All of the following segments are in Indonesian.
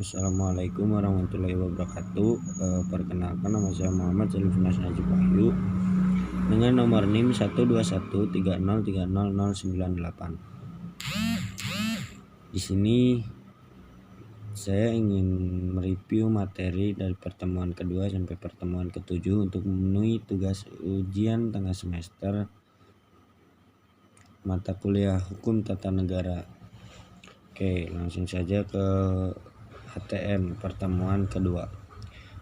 Assalamualaikum warahmatullahi wabarakatuh. Perkenalkan, nama saya Muhammad Selvinas Najib Wahyu dengan nomor NIM 12130300098. Di sini saya ingin mereview materi dari pertemuan kedua sampai pertemuan ketujuh untuk memenuhi tugas ujian tengah semester mata kuliah Hukum Tata Negara. Oke, langsung saja ke HTM pertemuan kedua,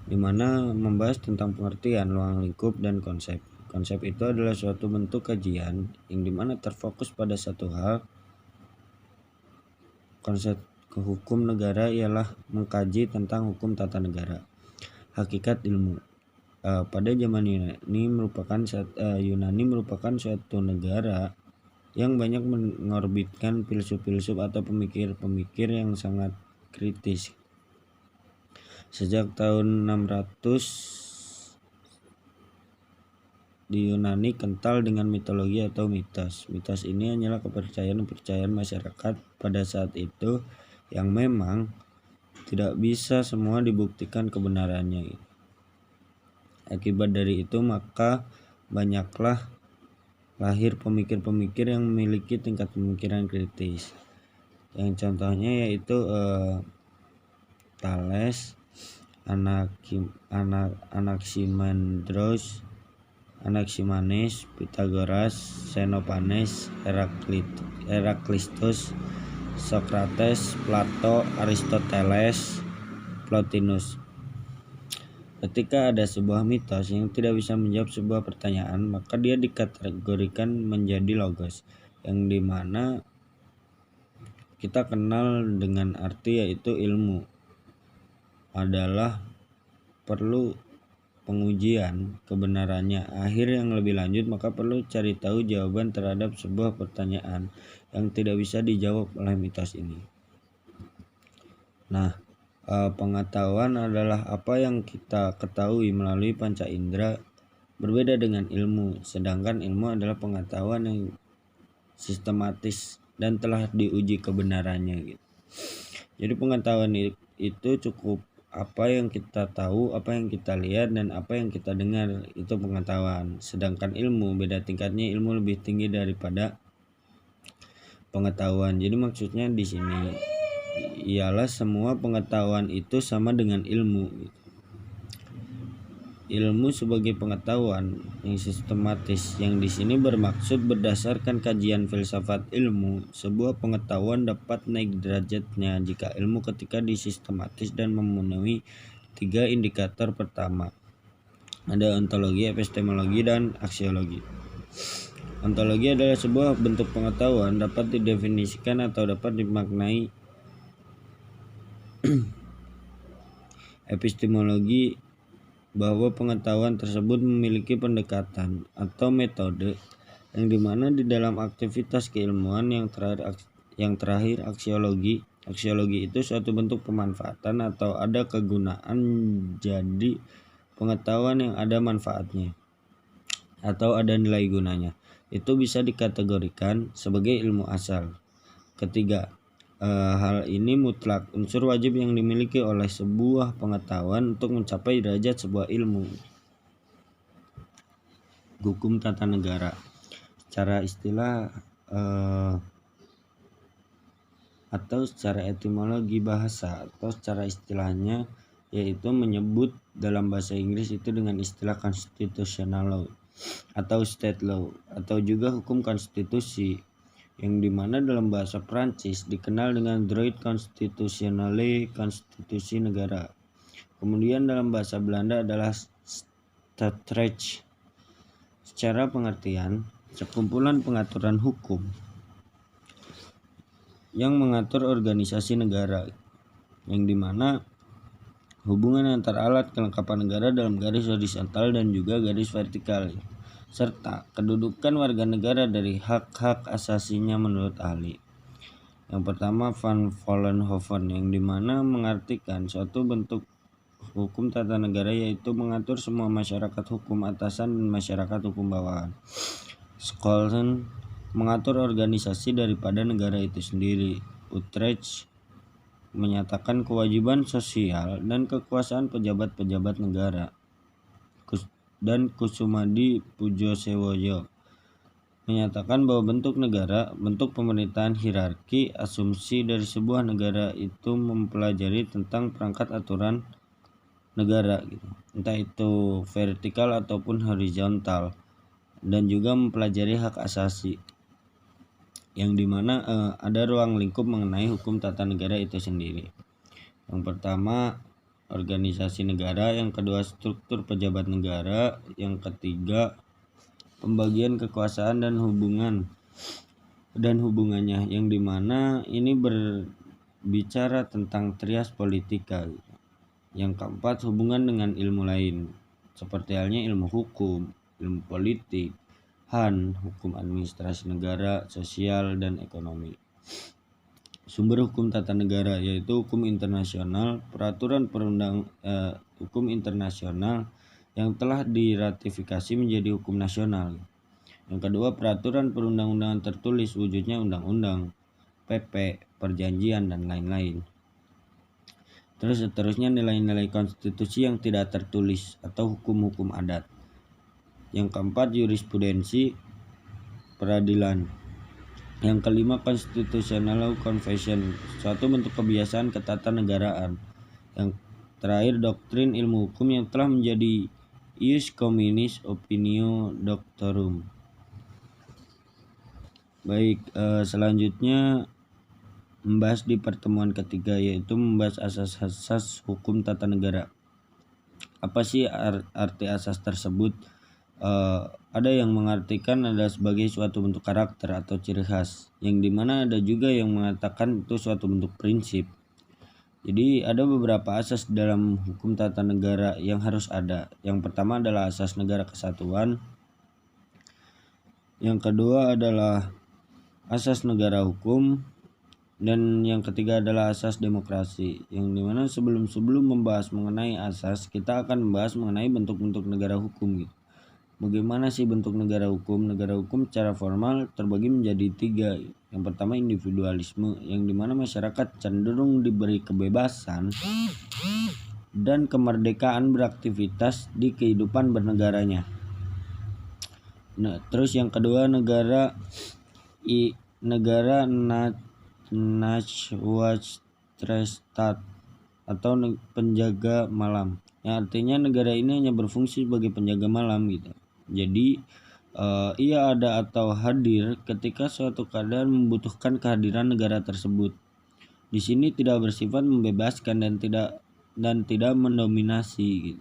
di mana membahas tentang pengertian ruang lingkup dan konsep. Konsep itu adalah suatu bentuk kajian yang dimana terfokus pada satu hal. Konsep hukum negara ialah mengkaji tentang hukum tata negara. Hakikat ilmu. Pada zaman Yunani merupakan suatu negara yang banyak mengorbitkan filsuf-filsuf atau pemikir-pemikir yang sangat kritis. Sejak tahun 600 di Yunani kental dengan mitologi atau mitos. Mitos ini hanyalah kepercayaan masyarakat pada saat itu yang memang tidak bisa semua dibuktikan kebenarannya. Akibat dari itu maka banyaklah lahir pemikir-pemikir yang memiliki tingkat pemikiran kritis. Yang contohnya yaitu Thales, Anaximanes, Pythagoras, Xenophanes, Heraklistus, Socrates, Plato, Aristoteles, Plotinus. Ketika ada sebuah mitos yang tidak bisa menjawab sebuah pertanyaan, maka dia dikategorikan menjadi logos, yang dimana kita kenal dengan arti yaitu ilmu adalah perlu pengujian kebenarannya. Akhir yang lebih lanjut maka perlu cari tahu jawaban terhadap sebuah pertanyaan yang tidak bisa dijawab oleh mitos ini. Nah, pengetahuan adalah apa yang kita ketahui melalui panca indera, berbeda dengan ilmu. Sedangkan ilmu adalah pengetahuan yang sistematis dan telah diuji kebenarannya gitu. Jadi pengetahuan itu cukup apa yang kita tahu, apa yang kita lihat, dan apa yang kita dengar, itu pengetahuan. Sedangkan ilmu beda tingkatnya, ilmu lebih tinggi daripada pengetahuan. Jadi maksudnya di sini ialah semua pengetahuan itu sama dengan ilmu. Ilmu sebagai pengetahuan yang sistematis, yang di sini bermaksud berdasarkan kajian filsafat ilmu, sebuah pengetahuan dapat naik derajatnya jika ilmu ketika disistematis dan memenuhi 3 indikator pertama. Ada ontologi, epistemologi, dan aksiologi. Ontologi adalah sebuah bentuk pengetahuan dapat didefinisikan atau dapat dimaknai. Epistemologi bahwa pengetahuan tersebut memiliki pendekatan atau metode yang dimana di dalam aktivitas keilmuan yang terakhir aksiologi itu suatu bentuk pemanfaatan atau ada kegunaan, jadi pengetahuan yang ada manfaatnya atau ada nilai gunanya itu bisa dikategorikan sebagai ilmu asal. Ketiga, hal ini mutlak, unsur wajib yang dimiliki oleh sebuah pengetahuan untuk mencapai derajat sebuah ilmu. Hukum tata negara secara istilah atau secara etimologi bahasa atau secara istilahnya yaitu menyebut dalam bahasa Inggris itu dengan istilah constitutional law atau state law atau juga hukum konstitusi, yang dimana dalam bahasa Prancis dikenal dengan droit constitutionnel, konstitusi negara. Kemudian dalam bahasa Belanda adalah staatsrecht. Secara pengertian, sekumpulan pengaturan hukum yang mengatur organisasi negara, yang dimana hubungan antar alat kelengkapan negara dalam garis horizontal dan juga garis vertikal, serta kedudukan warga negara dari hak-hak asasinya menurut ahli. Yang pertama Van Vollenhoven, yang dimana mengartikan suatu bentuk hukum tata negara yaitu mengatur semua masyarakat hukum atasan dan masyarakat hukum bawahan. Scholzen mengatur organisasi daripada negara itu sendiri. Utrecht menyatakan kewajiban sosial dan kekuasaan pejabat-pejabat negara. Dan Kusumadi Pujosewoyo menyatakan bahwa bentuk negara, bentuk pemerintahan hierarki, asumsi dari sebuah negara itu mempelajari tentang perangkat aturan negara gitu. Entah itu vertikal ataupun horizontal, dan juga mempelajari hak asasi yang dimana ada ruang lingkup mengenai hukum tata negara itu sendiri. Yang pertama organisasi negara, yang kedua struktur pejabat negara, yang ketiga pembagian kekuasaan dan hubungannya, yang dimana ini berbicara tentang trias politika. Yang keempat hubungan dengan ilmu lain seperti halnya ilmu hukum, ilmu politik, hukum administrasi negara, sosial, dan ekonomi. Sumber hukum tata negara yaitu hukum internasional, peraturan hukum internasional yang telah diratifikasi menjadi hukum nasional. Yang kedua, peraturan perundang-undangan tertulis, wujudnya undang-undang, PP, perjanjian, dan lain-lain. Terus seterusnya nilai-nilai konstitusi yang tidak tertulis atau hukum-hukum adat. Yang keempat, jurisprudensi peradilan. Yang kelima, constitutional confession, suatu bentuk kebiasaan ketatanegaraan. Yang terakhir, doktrin ilmu hukum yang telah menjadi ius communis opinio doctorum. Baik, selanjutnya membahas di pertemuan ketiga, yaitu membahas asas-asas hukum tata negara. Apa sih arti asas tersebut? Ada yang mengartikan adalah sebagai suatu bentuk karakter atau ciri khas, yang dimana ada juga yang mengatakan itu suatu bentuk prinsip. Jadi ada beberapa asas dalam hukum tata negara yang harus ada. Yang pertama adalah asas negara kesatuan, yang kedua adalah asas negara hukum, dan yang ketiga adalah asas demokrasi. Yang dimana sebelum membahas mengenai asas, kita akan membahas mengenai bentuk-bentuk negara hukum gitu. Bagaimana sih bentuk negara hukum? Negara hukum secara formal terbagi menjadi 3. Yang pertama individualisme, yang dimana masyarakat cenderung diberi kebebasan dan kemerdekaan beraktivitas di kehidupan bernegaranya. Nah, terus yang kedua negara Nachwachtrestaat atau penjaga malam, yang artinya negara ini hanya berfungsi sebagai penjaga malam gitu. Jadi ia ada atau hadir ketika suatu keadaan membutuhkan kehadiran negara tersebut. Di sini tidak bersifat membebaskan dan tidak mendominasi gitu.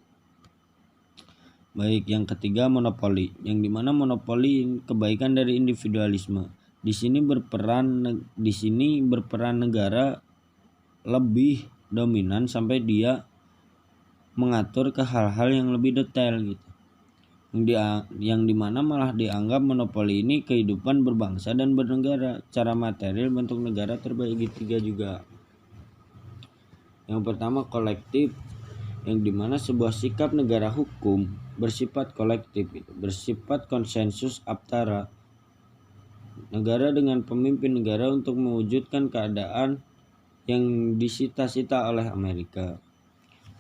Baik, yang ketiga monopoli, yang dimana monopoli kebaikan dari individualisme. Di sini berperan negara lebih dominan sampai dia mengatur ke hal-hal yang lebih detail gitu. Yang dimana malah dianggap monopoli ini kehidupan berbangsa dan bernegara. Cara material bentuk negara terbagi 3 juga. Yang pertama kolektif, yang dimana sebuah sikap negara hukum bersifat kolektif, bersifat konsensus antara negara dengan pemimpin negara untuk mewujudkan keadaan yang disita-sita oleh Amerika.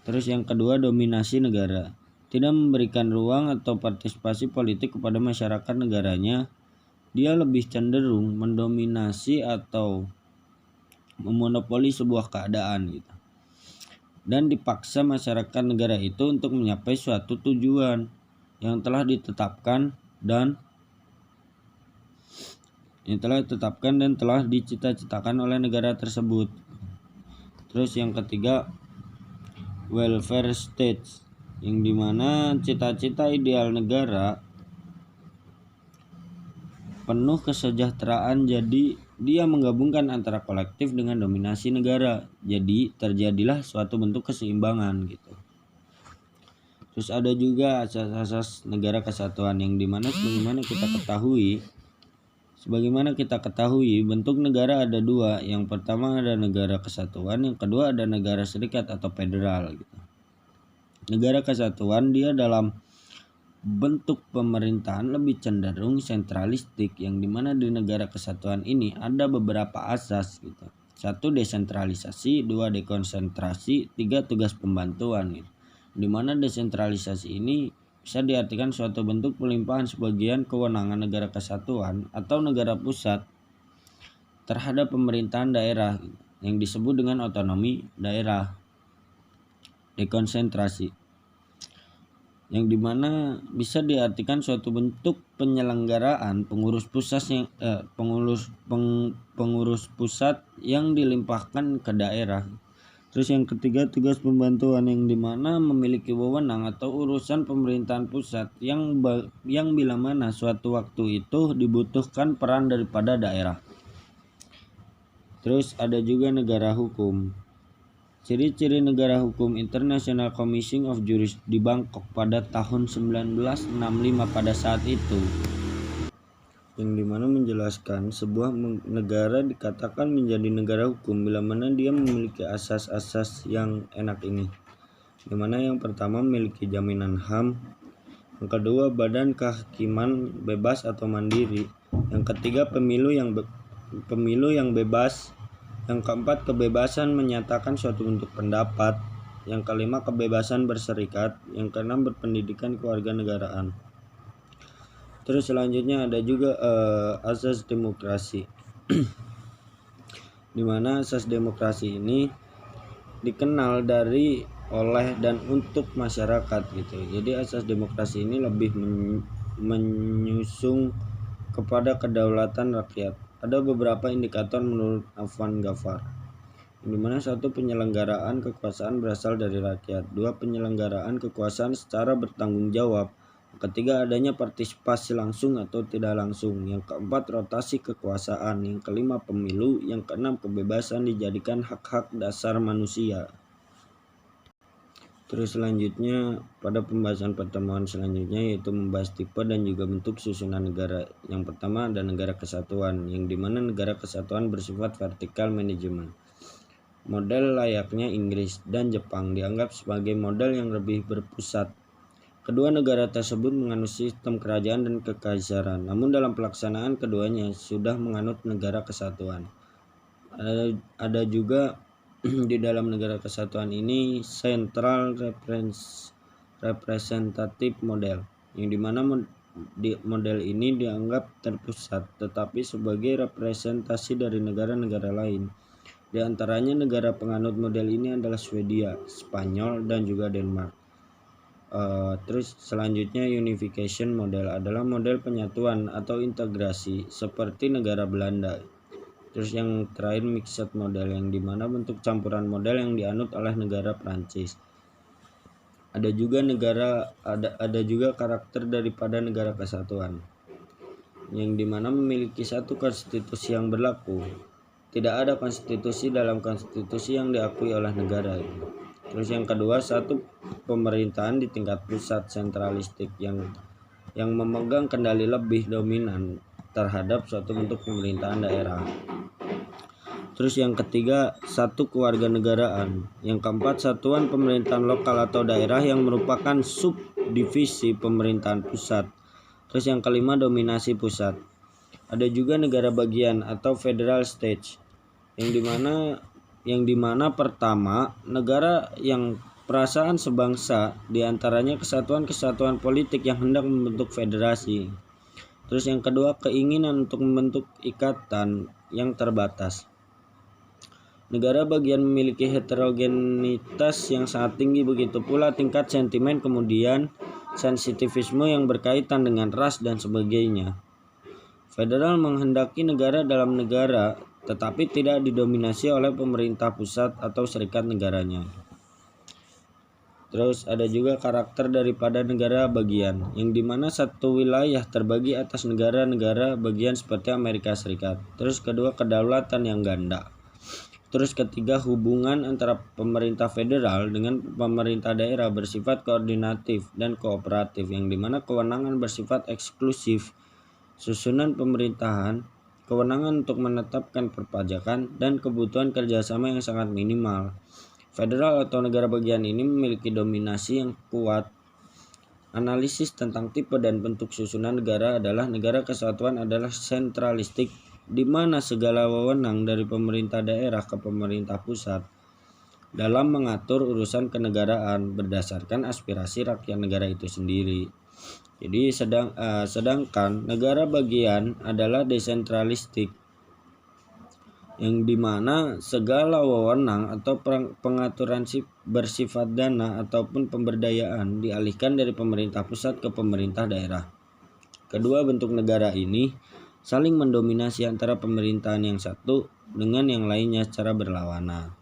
Terus yang kedua dominasi negara, tidak memberikan ruang atau partisipasi politik kepada masyarakat negaranya. Dia lebih cenderung mendominasi atau memonopoli sebuah keadaan gitu. Dan dipaksa masyarakat negara itu untuk mencapai suatu tujuan yang telah ditetapkan dan telah dicita-citakan oleh negara tersebut. Terus yang ketiga welfare state, yang dimana cita-cita ideal negara penuh kesejahteraan, jadi dia menggabungkan antara kolektif dengan dominasi negara, jadi terjadilah suatu bentuk keseimbangan gitu. Terus ada juga asas-asas negara kesatuan, yang dimana sebagaimana kita ketahui bentuk negara ada 2. Yang pertama ada negara kesatuan, yang kedua ada negara serikat atau federal gitu. Negara kesatuan dia dalam bentuk pemerintahan lebih cenderung sentralistik, yang dimana di negara kesatuan ini ada beberapa asas gitu. 1. Desentralisasi, 2. Dekonsentrasi, 3. Tugas pembantuan. Di mana desentralisasi ini bisa diartikan suatu bentuk pelimpahan sebagian kewenangan negara kesatuan atau negara pusat terhadap pemerintahan daerah yang disebut dengan otonomi daerah. Dekonsentrasi, yang dimana bisa diartikan suatu bentuk penyelenggaraan pengurus pusat yang dilimpahkan ke daerah. Terus yang ketiga, tugas pembantuan, yang dimana memiliki wewenang atau urusan pemerintahan pusat yang bila mana suatu waktu itu dibutuhkan peran daripada daerah. Terus ada juga negara hukum. Ciri-ciri negara hukum: International Commission of Justice di Bangkok pada tahun 1965 pada saat itu, yang dimana menjelaskan sebuah negara dikatakan menjadi negara hukum bila mana dia memiliki asas-asas yang enak ini, dimana yang pertama memiliki jaminan HAM, yang kedua badan kehakiman bebas atau mandiri, yang ketiga pemilu yang bebas, yang keempat kebebasan menyatakan suatu bentuk pendapat, yang kelima kebebasan berserikat, yang keenam berpendidikan kewarganegaraan. Terus selanjutnya ada juga asas demokrasi. Di mana asas demokrasi ini dikenal dari, oleh, dan untuk masyarakat gitu. Jadi asas demokrasi ini lebih menyusung kepada kedaulatan rakyat. Ada beberapa indikator menurut Afwan Ghaffar, di mana 1. Penyelenggaraan kekuasaan berasal dari rakyat, 2. Penyelenggaraan kekuasaan secara bertanggung jawab, ketiga adanya partisipasi langsung atau tidak langsung, yang keempat rotasi kekuasaan, yang kelima pemilu, yang keenam kebebasan dijadikan hak-hak dasar manusia. Terus selanjutnya pada pembahasan pertemuan selanjutnya yaitu membahas tipe dan juga bentuk susunan negara. Yang pertama ada negara kesatuan, yang dimana negara kesatuan bersifat vertikal manajemen. Model layaknya Inggris dan Jepang dianggap sebagai model yang lebih berpusat. Kedua negara tersebut menganut sistem kerajaan dan kekaisaran, namun dalam pelaksanaan keduanya sudah menganut negara kesatuan. Ada juga di dalam negara kesatuan ini Central Representative Model, yang dimana model ini dianggap terpusat tetapi sebagai representasi dari negara-negara lain. Di antaranya negara penganut model ini adalah Swedia, Spanyol, dan juga Denmark. Terus selanjutnya Unification Model adalah model penyatuan atau integrasi seperti negara Belanda. Terus yang terakhir Mixed Model, yang dimana bentuk campuran model yang dianut oleh negara Prancis. Ada juga karakter daripada negara kesatuan, yang dimana memiliki satu konstitusi yang berlaku. Tidak ada konstitusi dalam konstitusi yang diakui oleh negara. Terus yang kedua, 1. Pemerintahan di tingkat pusat sentralistik yang memegang kendali lebih dominan terhadap suatu bentuk pemerintahan daerah. Terus yang ketiga, 1. Kewarganegaraan. Yang keempat, satuan pemerintahan lokal atau daerah yang merupakan subdivisi pemerintahan pusat. Terus yang kelima, dominasi pusat. Ada juga negara bagian atau federal state, yang dimana pertama, negara yang perasaan sebangsa, diantaranya kesatuan-kesatuan politik yang hendak membentuk federasi. Terus yang kedua, keinginan untuk membentuk ikatan yang terbatas. Negara bagian memiliki heterogenitas yang sangat tinggi, begitu pula tingkat sentimen, kemudian sensitivisme yang berkaitan dengan ras dan sebagainya. Federal menghendaki negara dalam negara, tetapi tidak didominasi oleh pemerintah pusat atau serikat negaranya. Terus ada juga karakter daripada negara bagian, yang dimana satu wilayah terbagi atas negara-negara bagian seperti Amerika Serikat. Terus kedua, kedaulatan yang ganda. Terus ketiga, hubungan antara pemerintah federal dengan pemerintah daerah bersifat koordinatif dan kooperatif, yang dimana kewenangan bersifat eksklusif. Susunan pemerintahan, kewenangan untuk menetapkan perpajakan, dan kebutuhan kerjasama yang sangat minimal. Federal atau negara bagian ini memiliki dominasi yang kuat. Analisis tentang tipe dan bentuk susunan negara adalah negara kesatuan adalah sentralistik di mana segala wewenang dari pemerintah daerah ke pemerintah pusat dalam mengatur urusan kenegaraan berdasarkan aspirasi rakyat negara itu sendiri. Jadi sedangkan negara bagian adalah desentralistik, yang dimana segala wewenang atau pengaturan bersifat dana ataupun pemberdayaan dialihkan dari pemerintah pusat ke pemerintah daerah. Kedua bentuk negara ini saling mendominasi antara pemerintahan yang satu dengan yang lainnya secara berlawanan.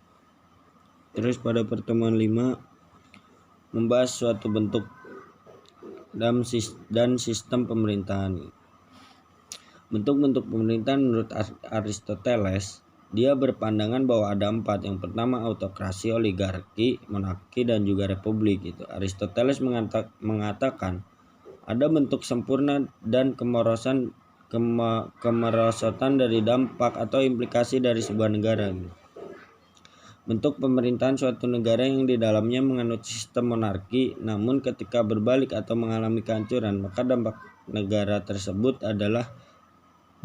Terus pada pertemuan 5 membahas suatu bentuk dan sistem pemerintahan. Bentuk-bentuk pemerintahan menurut Aristoteles, dia berpandangan bahwa ada 4. Yang pertama autokrasi, oligarki, monarki, dan juga republik. Aristoteles mengatakan ada bentuk sempurna dan kemerosotan dari dampak atau implikasi dari sebuah negara. Bentuk pemerintahan suatu negara yang di dalamnya menganut sistem monarki, namun ketika berbalik atau mengalami kehancuran, maka dampak negara tersebut adalah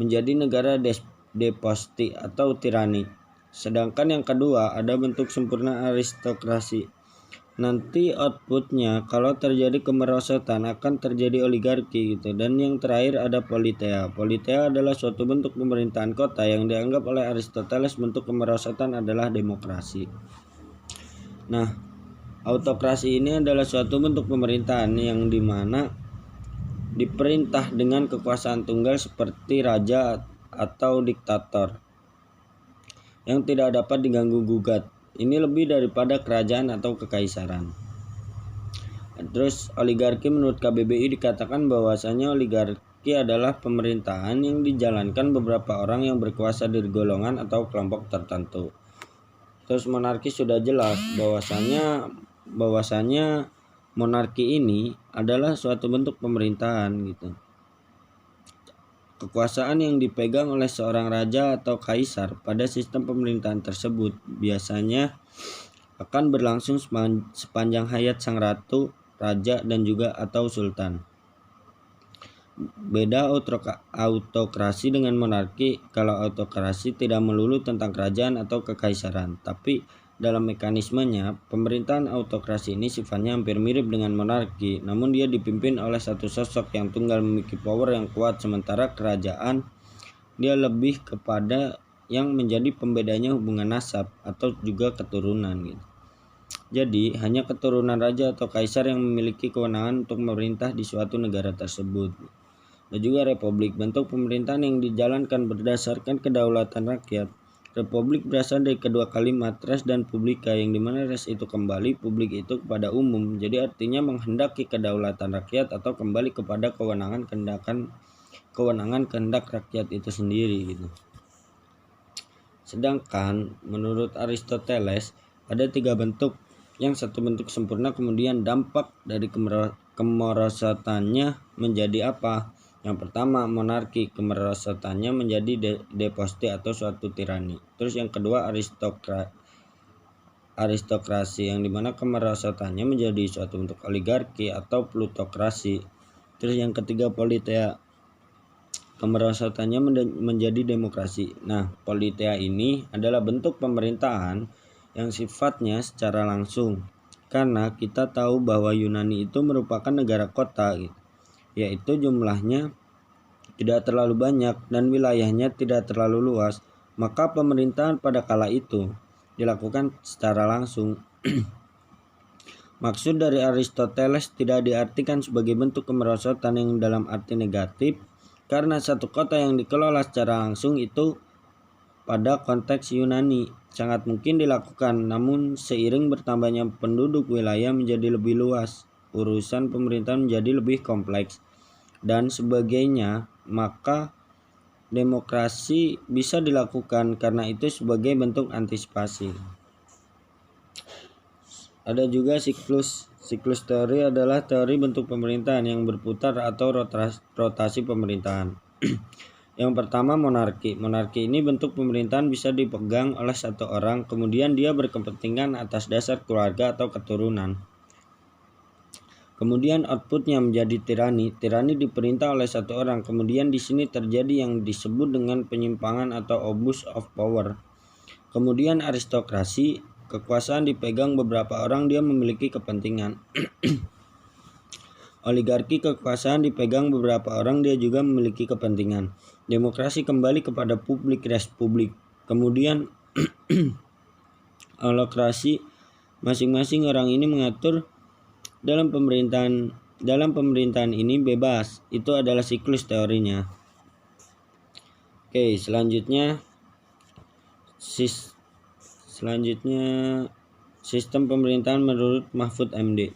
menjadi negara despoti atau tirani. Sedangkan yang kedua ada bentuk sempurna aristokrasi. Nanti outputnya kalau terjadi kemerosotan akan terjadi oligarki Dan yang terakhir ada politeia. Politeia adalah suatu bentuk pemerintahan kota yang dianggap oleh Aristoteles bentuk kemerosotan adalah demokrasi. Nah, autokrasi ini adalah suatu bentuk pemerintahan yang dimana diperintah dengan kekuasaan tunggal seperti raja atau diktator yang tidak dapat diganggu gugat. Ini lebih daripada kerajaan atau kekaisaran. Terus oligarki menurut KBBI dikatakan bahwasanya oligarki adalah pemerintahan yang dijalankan beberapa orang yang berkuasa dari golongan atau kelompok tertentu. Terus monarki sudah jelas bahwasanya monarki ini adalah suatu bentuk pemerintahan Kekuasaan yang dipegang oleh seorang raja atau kaisar pada sistem pemerintahan tersebut biasanya akan berlangsung sepanjang hayat sang ratu, raja, dan juga atau sultan. Beda autokrasi dengan monarki. Kalau autokrasi tidak melulu tentang kerajaan atau kekaisaran, tapi dalam mekanismenya, pemerintahan autokrasi ini sifatnya hampir mirip dengan monarki, namun dia dipimpin oleh satu sosok yang tunggal memiliki power yang kuat, sementara kerajaan dia lebih kepada yang menjadi pembedanya hubungan nasab atau juga keturunan Jadi, hanya keturunan raja atau kaisar yang memiliki kewenangan untuk memerintah di suatu negara tersebut. Dan juga republik, bentuk pemerintahan yang dijalankan berdasarkan kedaulatan rakyat. Republik berasal dari kedua kalimat res dan publica, yang dimana res itu kembali, publik itu kepada umum. Jadi artinya menghendaki kedaulatan rakyat atau kembali kepada kewenangan kehendak rakyat itu sendiri Sedangkan menurut Aristoteles ada 3 bentuk. Yang satu bentuk sempurna, kemudian dampak dari kemerosotannya menjadi apa? Yang pertama monarki, kemerosotannya menjadi despoti atau suatu tirani. Terus yang kedua aristokrasi, yang dimana kemerosotannya menjadi suatu bentuk oligarki atau plutokrasi. Terus yang ketiga politeia, kemerosotannya menjadi demokrasi. Nah, politeia ini adalah bentuk pemerintahan yang sifatnya secara langsung, karena kita tahu bahwa Yunani itu merupakan negara kota yaitu jumlahnya tidak terlalu banyak dan wilayahnya tidak terlalu luas, maka pemerintahan pada kala itu dilakukan secara langsung. Maksud dari Aristoteles tidak diartikan sebagai bentuk kemerosotan yang dalam arti negatif, karena satu kota yang dikelola secara langsung itu pada konteks Yunani sangat mungkin dilakukan, namun seiring bertambahnya penduduk wilayah menjadi lebih luas, urusan pemerintahan menjadi lebih kompleks dan sebagainya, maka demokrasi bisa dilakukan karena itu sebagai bentuk antisipasi. Ada juga siklus teori adalah teori bentuk pemerintahan yang berputar atau rotasi pemerintahan. Yang pertama monarki. Monarki ini bentuk pemerintahan bisa dipegang oleh satu orang, kemudian dia berkepentingan atas dasar keluarga atau keturunan. Kemudian outputnya menjadi tirani. Tirani diperintah oleh satu orang. Kemudian di sini terjadi yang disebut dengan penyimpangan atau abuse of power. Kemudian aristokrasi, kekuasaan dipegang beberapa orang, dia memiliki kepentingan. Oligarki, kekuasaan dipegang beberapa orang, dia juga memiliki kepentingan. Demokrasi kembali kepada publik, republik. Kemudian holokrasi, masing-masing orang ini mengatur dalam pemerintahan ini bebas. Itu adalah siklus teorinya. Oke, selanjutnya sistem pemerintahan menurut Mahfud MD.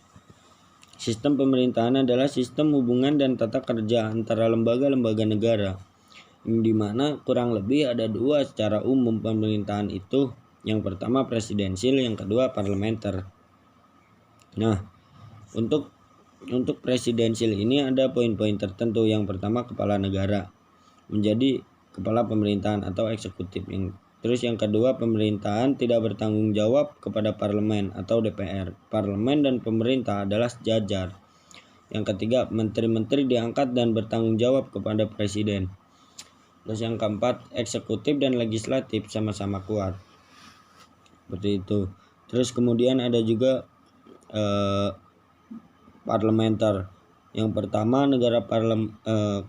Sistem pemerintahan adalah sistem hubungan dan tata kerja antara lembaga-lembaga negara, di mana kurang lebih ada dua secara umum pemerintahan itu. Yang pertama presidensil, yang kedua parlementer. Nah, untuk presidensil ini ada poin-poin tertentu. Yang pertama, kepala negara menjadi kepala pemerintahan atau eksekutif. Terus yang kedua, pemerintahan tidak bertanggung jawab kepada parlemen atau DPR. Parlemen dan pemerintah adalah sejajar. Yang ketiga, menteri-menteri diangkat dan bertanggung jawab kepada presiden. Terus yang keempat, eksekutif dan legislatif sama-sama kuat. Seperti itu. Terus kemudian ada juga parlementer. Yang pertama,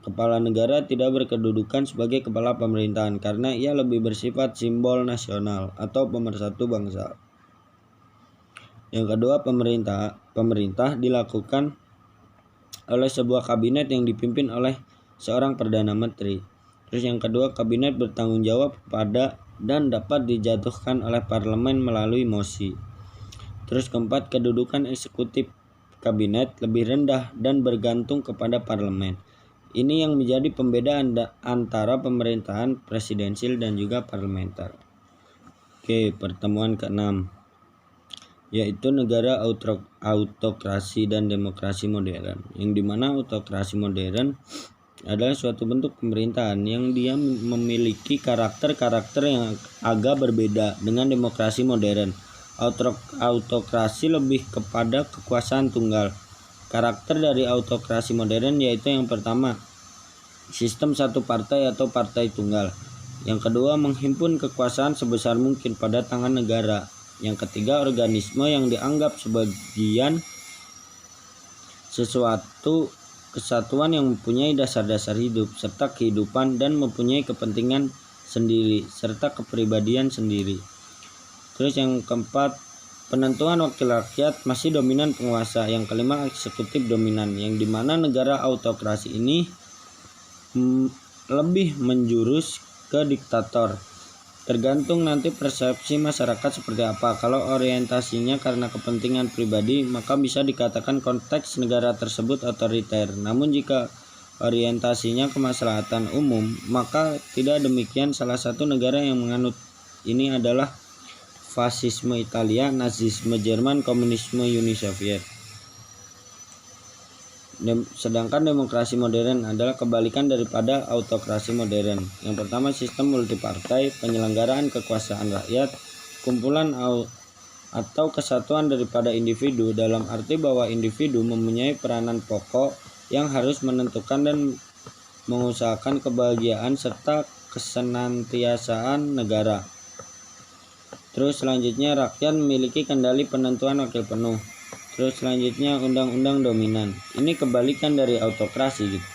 kepala negara tidak berkedudukan sebagai kepala pemerintahan karena ia lebih bersifat simbol nasional atau pemersatu bangsa. Yang kedua, pemerintah dilakukan oleh sebuah kabinet yang dipimpin oleh seorang perdana menteri. Terus yang kedua, kabinet bertanggung jawab kepada dan dapat dijatuhkan oleh parlemen melalui mosi. Terus keempat, kedudukan eksekutif kabinet lebih rendah dan bergantung kepada parlemen. Ini yang menjadi pembedaan antara pemerintahan presidensil dan juga parlementer. Oke, pertemuan ke-6 yaitu negara autokrasi dan demokrasi modern. Yang dimana autokrasi modern adalah suatu bentuk pemerintahan yang dia memiliki karakter-karakter yang agak berbeda dengan demokrasi modern. Autokrasi lebih kepada kekuasaan tunggal. Karakter dari autokrasi modern yaitu yang pertama, sistem satu partai atau partai tunggal. Yang kedua, menghimpun kekuasaan sebesar mungkin pada tangan negara. Yang ketiga, organisme yang dianggap sebagian sesuatu kesatuan yang mempunyai dasar-dasar hidup serta kehidupan dan mempunyai kepentingan sendiri serta kepribadian sendiri. Terus yang keempat, penentuan wakil rakyat masih dominan penguasa. Yang kelima, eksekutif dominan, yang dimana negara autokrasi ini lebih menjurus ke diktator. Tergantung nanti persepsi masyarakat seperti apa. Kalau orientasinya karena kepentingan pribadi, maka bisa dikatakan konteks negara tersebut otoriter. Namun jika orientasinya kemaslahatan umum, maka tidak demikian. Salah satu negara yang menganut ini adalah fasisme Italia, Nazisme Jerman, komunisme Uni Soviet. Sedangkan demokrasi modern adalah kebalikan daripada autokrasi modern. Yang pertama, sistem multipartai, penyelenggaraan kekuasaan rakyat, kumpulan atau kesatuan daripada individu, dalam arti bahwa individu mempunyai peranan pokok yang harus menentukan dan mengusahakan kebahagiaan serta kesenantiasaan negara. Terus selanjutnya, rakyat memiliki kendali penentuan wakil penuh. Terus selanjutnya, undang-undang dominan. Ini kebalikan dari autokrasi gitu.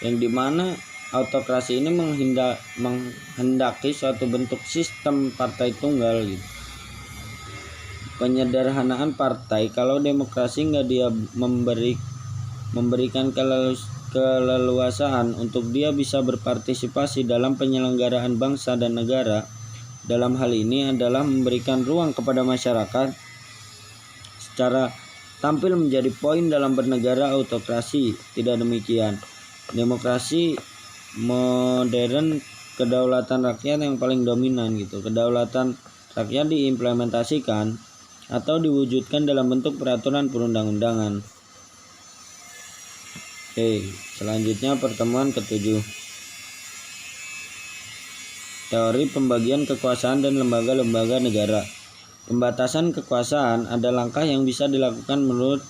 Yang dimana autokrasi ini menghendaki suatu bentuk sistem partai tunggal gitu. Penyederhanaan partai. Kalau demokrasi nggak dia memberikan keleluasaan untuk dia bisa berpartisipasi dalam penyelenggaraan bangsa dan negara. Dalam hal ini adalah memberikan ruang kepada masyarakat secara tampil menjadi poin dalam bernegara. Autokrasi tidak demikian. Demokrasi modern kedaulatan rakyat yang paling dominan gitu. Kedaulatan rakyat diimplementasikan atau diwujudkan dalam bentuk peraturan perundang-undangan. Oke, selanjutnya pertemuan ke-7. Teori pembagian kekuasaan dan lembaga-lembaga negara. Pembatasan kekuasaan ada langkah yang bisa dilakukan menurut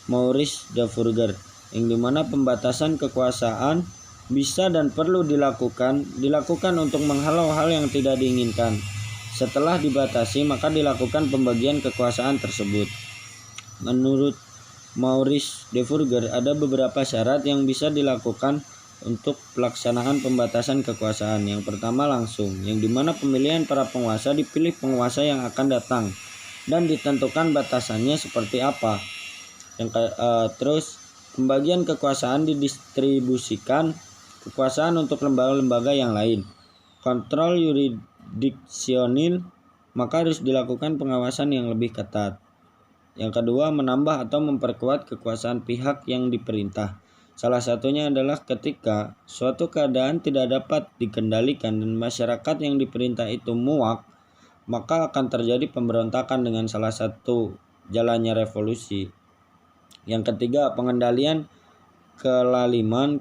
Maurice Duverger, yang dimana pembatasan kekuasaan bisa dan perlu dilakukan untuk menghalau hal yang tidak diinginkan. Setelah dibatasi, maka dilakukan pembagian kekuasaan tersebut. Menurut Maurice Duverger, ada beberapa syarat yang bisa dilakukan untuk pelaksanaan pembatasan kekuasaan. Yang pertama langsung, yang dimana pemilihan para penguasa dipilih penguasa yang akan datang dan ditentukan batasannya seperti apa. Terus pembagian kekuasaan didistribusikan kekuasaan untuk lembaga-lembaga yang lain. Kontrol yurisdiksional, maka harus dilakukan pengawasan yang lebih ketat. Yang kedua, menambah atau memperkuat kekuasaan pihak yang diperintah. Salah satunya adalah ketika suatu keadaan tidak dapat dikendalikan dan masyarakat yang diperintah itu muak, maka akan terjadi pemberontakan dengan salah satu jalannya revolusi. Yang ketiga, pengendalian kelaliman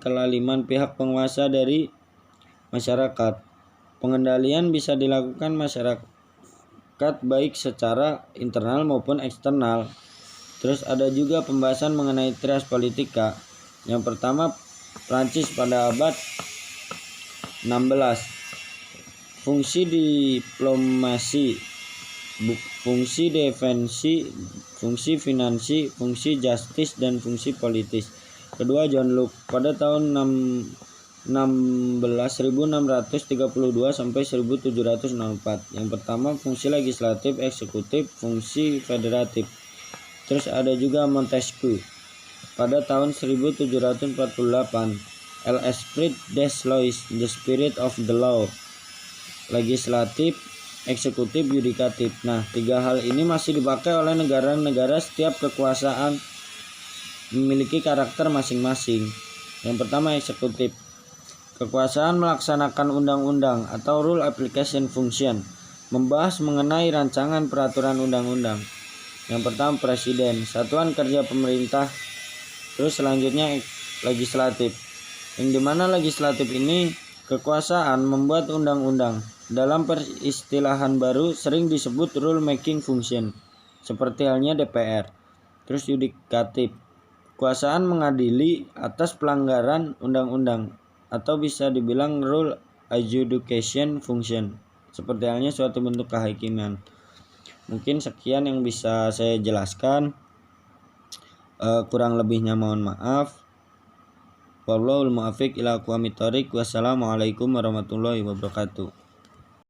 pihak penguasa dari masyarakat. Pengendalian bisa dilakukan masyarakat baik secara internal maupun eksternal. Terus ada juga pembahasan mengenai trias politika. Yang pertama, Prancis pada abad 16. Fungsi diplomasi, fungsi defensi, fungsi finansi, fungsi justice, dan fungsi politis. Kedua, John Locke pada tahun 1632 sampai 1704. Yang pertama, fungsi legislatif, eksekutif, fungsi federatif. Terus ada juga Montesquieu pada tahun 1748. L'esprit des lois, the spirit of the law. Legislatif, eksekutif, yudikatif. Nah, tiga hal ini masih dipakai oleh negara-negara. Setiap kekuasaan memiliki karakter masing-masing. Yang pertama, eksekutif. Kekuasaan melaksanakan undang-undang atau rule application function, membahas mengenai rancangan peraturan undang-undang. Yang pertama, presiden, satuan kerja pemerintah. Terus selanjutnya legislatif, yang dimana legislatif ini kekuasaan membuat undang-undang. Dalam peristilahan baru sering disebut rule making function, seperti halnya DPR. Terus yudikatif, kekuasaan mengadili atas pelanggaran undang-undang, atau bisa dibilang rule adjudication function, seperti halnya suatu bentuk kehakiman. Mungkin sekian yang bisa saya jelaskan. Kurang lebihnya mohon maaf. Wallahul muwaffiq ila aqwamit thoriq. Wassalamualaikum warahmatullahi wabarakatuh.